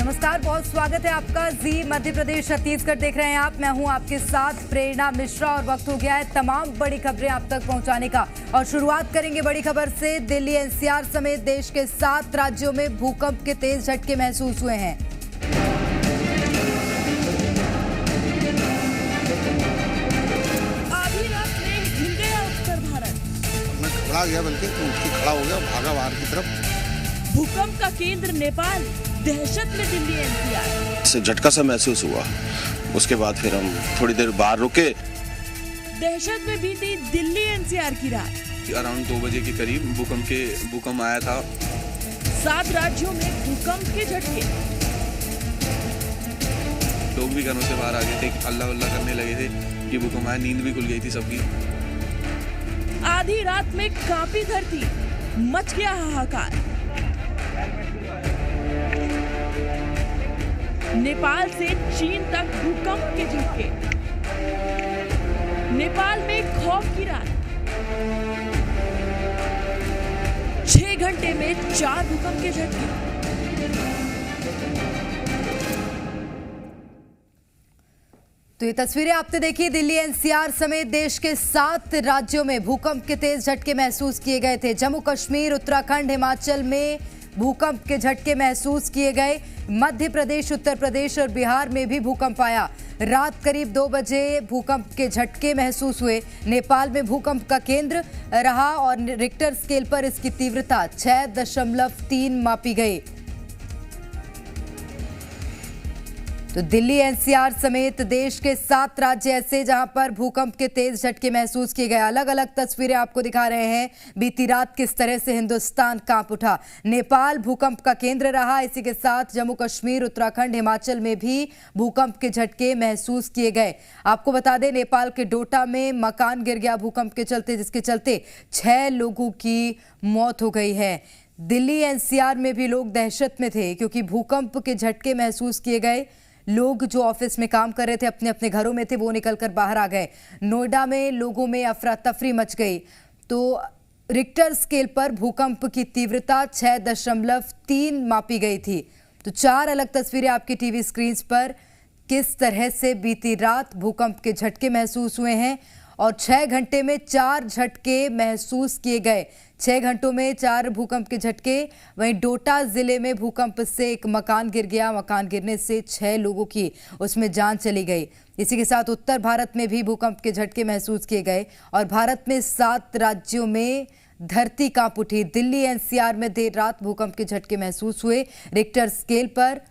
नमस्कार, बहुत स्वागत है आपका। जी मध्य प्रदेश छत्तीसगढ़ देख रहे हैं आप। मैं हूं आपके साथ प्रेरणा मिश्रा और वक्त हो गया है तमाम बड़ी खबरें आप तक पहुंचाने का। और शुरुआत करेंगे बड़ी खबर से। दिल्ली एनसीआर समेत देश के 7 राज्यों में भूकंप के तेज झटके महसूस हुए हैं। आधी रात में हिल गया उत्तर भारत। मैं घबरा गया, बल्कि तो उठ के खड़ा हो गया, भागा बाहर की तरफ। भूकंप का केंद्र नेपाल, दहशत में दिल्ली एनसीआर। से झटका सा महसूस हुआ। उसके बाद फिर हम थोड़ी देर बाहर रुके। दहशत में बीती दिल्ली एनसीआर की रात। अराउंड 2 बजे के करीब भूकंप आया था। 7 राज्यों में भूकंप के झटके। लोग भी घरों से बाहर आ गए थे, अल्लाह अल्लाह करने लगे थे कि भूकंप आया। नींद भी खुल गई थी सबकी। आधी रात में कांपी धरती, मच गया हाहाकार। नेपाल से चीन तक भूकंप के झटके। नेपाल में खौफ की रात। 6 घंटे में 4 भूकंप के झटके। तो ये तस्वीरें आपने देखी। दिल्ली एनसीआर समेत देश के 7 राज्यों में भूकंप के तेज झटके महसूस किए गए थे। जम्मू कश्मीर, उत्तराखंड, हिमाचल में भूकंप के झटके महसूस किए गए। मध्य प्रदेश, उत्तर प्रदेश और बिहार में भी भूकंप आया। रात करीब 2 बजे भूकंप के झटके महसूस हुए। नेपाल में भूकंप का केंद्र रहा और रिक्टर स्केल पर इसकी तीव्रता 6.3 मापी गई। तो दिल्ली एनसीआर समेत देश के 7 राज्य ऐसे जहां पर भूकंप के तेज झटके महसूस किए गए। अलग अलग तस्वीरें आपको दिखा रहे हैं। बीती रात किस तरह से हिंदुस्तान कांप उठा। नेपाल भूकंप का केंद्र रहा। इसी के साथ जम्मू कश्मीर, उत्तराखंड, हिमाचल में भी भूकंप के झटके महसूस किए गए। आपको बता दें, नेपाल के डोटा में मकान गिर गया भूकंप के चलते, जिसके चलते 6 लोगों की मौत हो गई है। दिल्ली एनसीआर में भी लोग दहशत में थे क्योंकि भूकंप के झटके महसूस किए गए। लोग जो ऑफिस में काम कर रहे थे, अपने अपने घरों में थे, वो निकलकर बाहर आ गए। नोएडा में लोगों में अफरा तफरी मच गई। तो रिक्टर स्केल पर भूकंप की तीव्रता 6.3 मापी गई थी। तो 4 अलग तस्वीरें आपकी टीवी स्क्रीन पर किस तरह से बीती रात भूकंप के झटके महसूस हुए हैं और 6 घंटे में 4 झटके महसूस किए गए। 6 घंटों में 4 भूकंप के झटके। वहीं डोटा जिले में भूकंप से एक मकान गिर गया। मकान गिरने से 6 लोगों की उसमें जान चली गई। इसी के साथ उत्तर भारत में भी भूकंप के झटके महसूस किए गए और भारत में 7 राज्यों में धरती कांप उठी। दिल्ली एनसीआर में देर रात भूकंप के झटके महसूस हुए। रिक्टर स्केल पर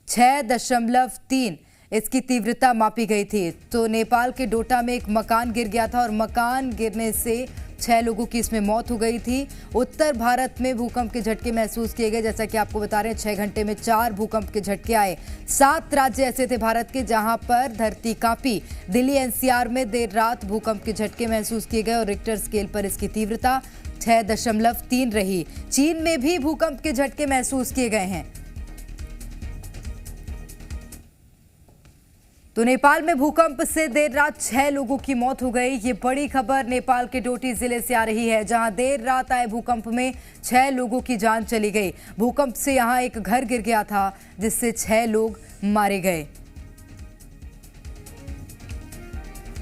6.3 इसकी तीव्रता मापी गई थी। तो नेपाल के डोटा में एक मकान गिर गया था और मकान गिरने से 6 लोगों की इसमें मौत हो गई थी। उत्तर भारत में भूकंप के झटके महसूस किए गए। जैसा कि आपको बता रहे हैं, 6 घंटे में 4 भूकंप के झटके आए। 7 राज्य ऐसे थे भारत के जहां पर धरती कांपी। दिल्ली एनसीआर में देर रात भूकंप के झटके महसूस किए गए और रिक्टर स्केल पर इसकी तीव्रता 6.3 रही। चीन में भी भूकंप के झटके महसूस किए गए हैं। तो नेपाल में भूकंप से देर रात 6 लोगों की मौत हो गई। ये बड़ी खबर नेपाल के डोटी जिले से आ रही है, जहां देर रात आए भूकंप में 6 लोगों की जान चली गई। भूकंप से यहां एक घर गिर गया था, जिससे 6 लोग मारे गए।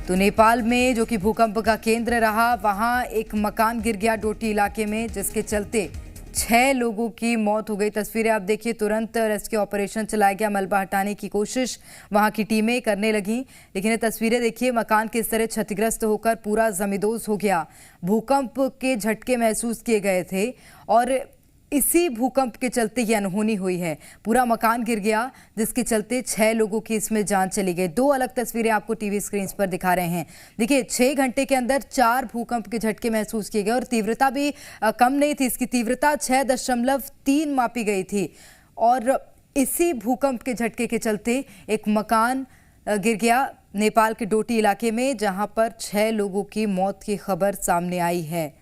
तो नेपाल में जो कि भूकंप का केंद्र रहा, वहां एक मकान गिर गया डोटी इलाके में, जिसके चलते 6 लोगों की मौत हो गई। तस्वीरें आप देखिए। तुरंत रेस्क्यू ऑपरेशन चलाया गया। मलबा हटाने की कोशिश वहां की टीमें करने लगी, लेकिन ये तस्वीरें देखिए। मकान किस तरह क्षतिग्रस्त होकर पूरा जमींदोज हो गया। भूकंप के झटके महसूस किए गए थे और इसी भूकंप के चलते ये अनहोनी हुई है। पूरा मकान गिर गया, जिसके चलते 6 लोगों की इसमें जान चली गई। 2 अलग तस्वीरें आपको टीवी स्क्रीन पर दिखा रहे हैं। देखिए, 6 घंटे के अंदर 4 भूकंप के झटके महसूस किए गए और तीव्रता भी कम नहीं थी। इसकी तीव्रता 6.3 मापी गई थी और इसी भूकंप के झटके के चलते एक मकान गिर गया नेपाल के डोटी इलाके में, जहां पर 6 लोगों की मौत की खबर सामने आई है।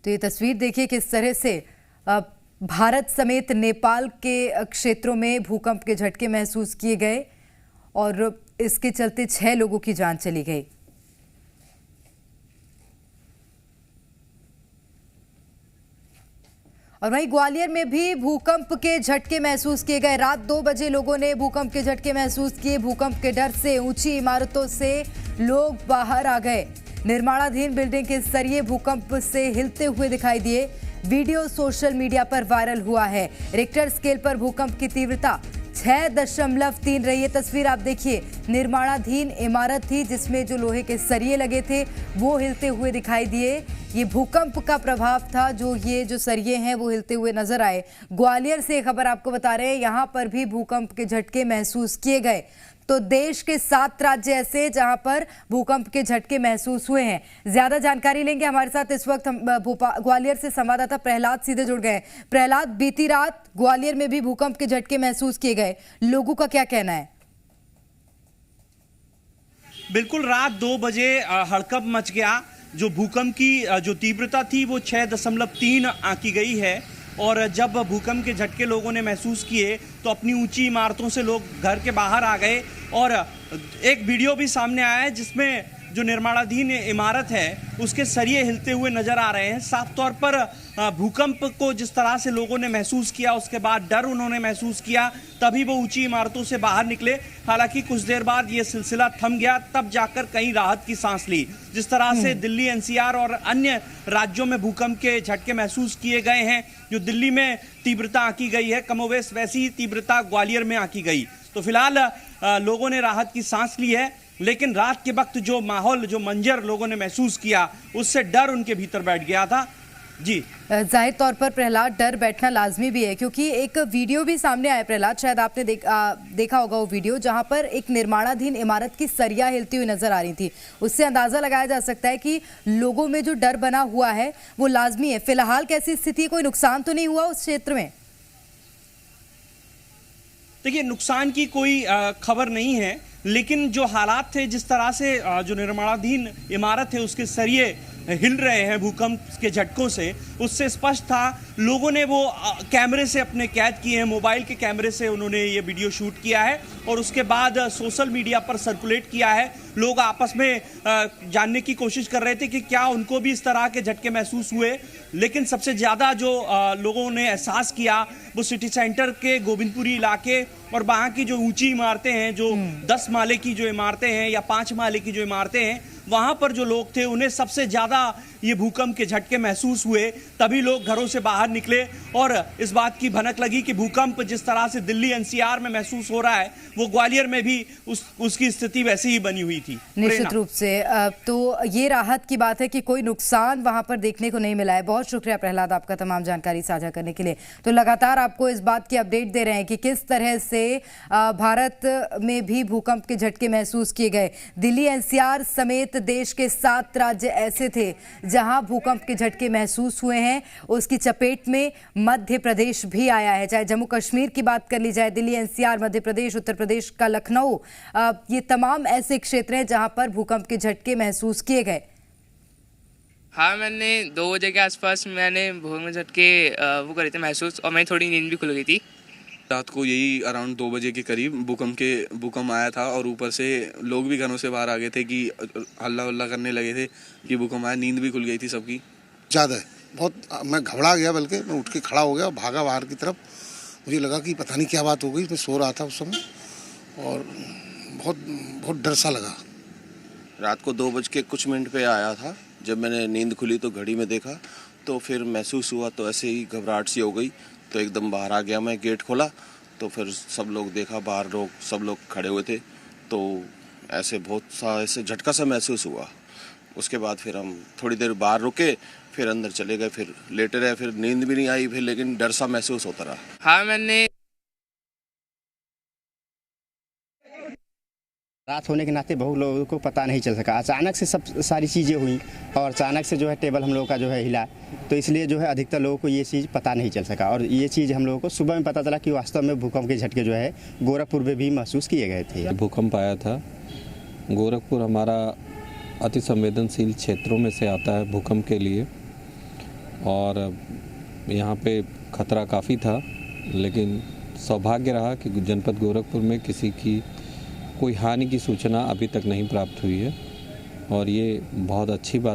तो ये तस्वीर देखिए किस तरह से भारत समेत नेपाल के क्षेत्रों में भूकंप के झटके महसूस किए गए और इसके चलते 6 लोगों की जान चली गई। और वहीं ग्वालियर में भी भूकंप के झटके महसूस किए गए। रात 2 बजे लोगों ने भूकंप के झटके महसूस किए। भूकंप के डर से ऊंची इमारतों से लोग बाहर आ गए। निर्माणाधीन बिल्डिंग के सरिये भूकंप से हिलते हुए दिखाई दिए। वीडियो सोशल मीडिया पर वायरल हुआ है। रिक्टर स्केल पर भूकंप की तीव्रता 6.3 रही है। तस्वीर आप देखिए, निर्माणाधीन इमारत थी जिसमें जो लोहे के सरिये लगे थे वो हिलते हुए दिखाई दिए। ये भूकंप का प्रभाव था, ये जो सरिये हैं वो हिलते हुए नजर आए। ग्वालियर से खबर आपको बता रहे हैं, यहाँ पर भी भूकंप के झटके महसूस किए गए। तो देश के 7 राज्य ऐसे जहां पर भूकंप के झटके महसूस हुए हैं। ज्यादा जानकारी लेंगे। हमारे साथ इस वक्त हम ग्वालियर से संवाददाता प्रहलाद सीधे जुड़ गए। प्रहलाद, बीती रात ग्वालियर में भी भूकंप के झटके महसूस किए गए, लोगों का क्या कहना है? बिल्कुल, रात 2 बजे हड़कंप मच गया। जो भूकंप की जो तीव्रता थी वो 6.3 आंकी गई है। और जब भूकंप के झटके लोगों ने महसूस किए तो अपनी ऊंची इमारतों से लोग घर के बाहर आ गए। और एक वीडियो भी सामने आया है जिसमें जो निर्माणाधीन इमारत है उसके सरिये हिलते हुए नजर आ रहे हैं। साफ तौर पर भूकंप को जिस तरह से लोगों ने महसूस किया, उसके बाद डर उन्होंने महसूस किया, तभी वो ऊंची इमारतों से बाहर निकले। हालांकि कुछ देर बाद ये सिलसिला थम गया, तब जाकर कहीं राहत की सांस ली। जिस तरह से दिल्ली, एनसीआर और अन्य राज्यों में भूकंप के झटके महसूस किए गए हैं, जो दिल्ली में तीव्रता आंकी गई है, कमोवेश वैसी ही तीव्रता ग्वालियर में आंकी गई। तो फिलहाल लोगों ने राहत की सांस ली है, लेकिन रात के वक्त जो माहौल, जो मंजर लोगों ने महसूस किया, उससे डर उनके भीतर बैठ गया था। जी, जाहिर तौर पर प्रहलाद, डर बैठना लाजमी भी है, क्योंकि एक वीडियो भी सामने आया प्रहलाद, शायद आपने देखा होगा वो वीडियो, जहां पर एक निर्माणाधीन इमारत की सरिया हिलती हुई नजर आ रही थी। उससे अंदाजा लगाया जा सकता है कि लोगों में जो डर बना हुआ है वो लाजमी है। फिलहाल कैसी स्थिति, कोई नुकसान तो नहीं हुआ उस क्षेत्र में? देखिए, नुकसान की कोई खबर नहीं है, लेकिन जो हालात थे, जिस तरह से जो निर्माणाधीन इमारत है उसके सरिये हिल रहे हैं भूकंप के झटकों से, उससे स्पष्ट था। लोगों ने वो कैमरे से अपने कैद किए हैं, मोबाइल के कैमरे से उन्होंने ये वीडियो शूट किया है और उसके बाद सोशल मीडिया पर सर्कुलेट किया है। लोग आपस में जानने की कोशिश कर रहे थे कि क्या उनको भी इस तरह के झटके महसूस हुए, लेकिन सबसे ज़्यादा जो लोगों ने एहसास किया वो सिटी सेंटर के गोविंदपुरी इलाके और वहाँ की जो ऊंची इमारतें हैं, जो 10 माले की जो इमारतें हैं या 5 माले की जो इमारतें हैं, वहाँ पर जो लोग थे उन्हें सबसे ज़्यादा ये भूकंप के झटके महसूस हुए। तभी लोग घरों से बाहर निकले और इस बात की भनक लगी कि भूकंप जिस तरह से दिल्ली, एनसीआर में महसूस हो रहा है, वो ग्वालियर में भी उसकी स्थिति वैसी ही बनी हुई थी। निश्चित रूप से। तो ये राहत की बात है कि कोई नुकसान वहां पर देखने को नहीं मिला है। बहुत शुक्रिया प्रहलाद आपका तमाम जानकारी साझा करने के लिए। तो लगातार आपको इस बात की अपडेट दे रहे हैं कि किस तरह से भारत में भी भूकंप के झटके महसूस किए गए। दिल्ली, एनसीआर समेत देश के 7 राज्य ऐसे थे जहां भूकंप के झटके महसूस हुए हैं। उसकी चपेट में मध्य प्रदेश भी आया है। चाहे जम्मू कश्मीर की बात कर ली जाए, दिल्ली, एनसीआर, मध्य प्रदेश, उत्तर प्रदेश का लखनऊ, ये तमाम ऐसे क्षेत्र हैं जहां पर भूकंप के झटके महसूस किए गए। हाँ, मैंने 2 बजे के आसपास मैंने भूकंप के झटके वो करे थे महसूस, और मेरी थोड़ी नींद भी खुल गई थी। रात को यही अराउंड 2 बजे के करीब भूकंप आया था और ऊपर से लोग भी घरों से बाहर आ गए थे कि हल्ला हल्ला करने लगे थे कि भूकंप आया। नींद भी खुल गई थी सबकी। ज़्यादा है, बहुत। मैं घबरा गया, बल्कि मैं उठ के खड़ा हो गया और भागा बाहर की तरफ। मुझे लगा कि पता नहीं क्या बात हो गई। मैं सो रहा था उस समय और बहुत डर सा लगा। रात को 2:00 पे आया था। जब मैंने नींद खुली तो घड़ी में देखा तो फिर महसूस हुआ, तो ऐसे ही घबराहट सी हो गई, तो एकदम बाहर आ गया। मैं गेट खोला तो फिर सब लोग देखा, बाहर सब लोग खड़े हुए थे, तो ऐसे बहुत सा ऐसे झटका सा महसूस हुआ। उसके बाद फिर हम थोड़ी देर बाहर रुके, फिर अंदर चले गए, फिर लेटे रहे, फिर नींद भी नहीं आई, फिर लेकिन डर सा महसूस होता रहा। हाँ, मैंने रात होने के नाते बहुत लोगों को पता नहीं चल सका। अचानक से सब सारी चीज़ें हुई और अचानक से जो है टेबल हम लोगों का जो है हिला, तो इसलिए जो है अधिकतर लोगों को ये चीज़ पता नहीं चल सका। और ये चीज़ हम लोगों को सुबह में पता चला कि वास्तव में भूकंप के झटके जो है गोरखपुर में भी महसूस किए गए थे। भूकंप आया था। गोरखपुर हमारा अति संवेदनशील क्षेत्रों में से आता है भूकंप के लिए, और यहाँ पे खतरा काफ़ी था, लेकिन सौभाग्य रहा कि जनपद गोरखपुर में किसी की कोई हानि की सूचना अभी तक नहीं प्राप्त हुई है, और ये बहुत अच्छी बात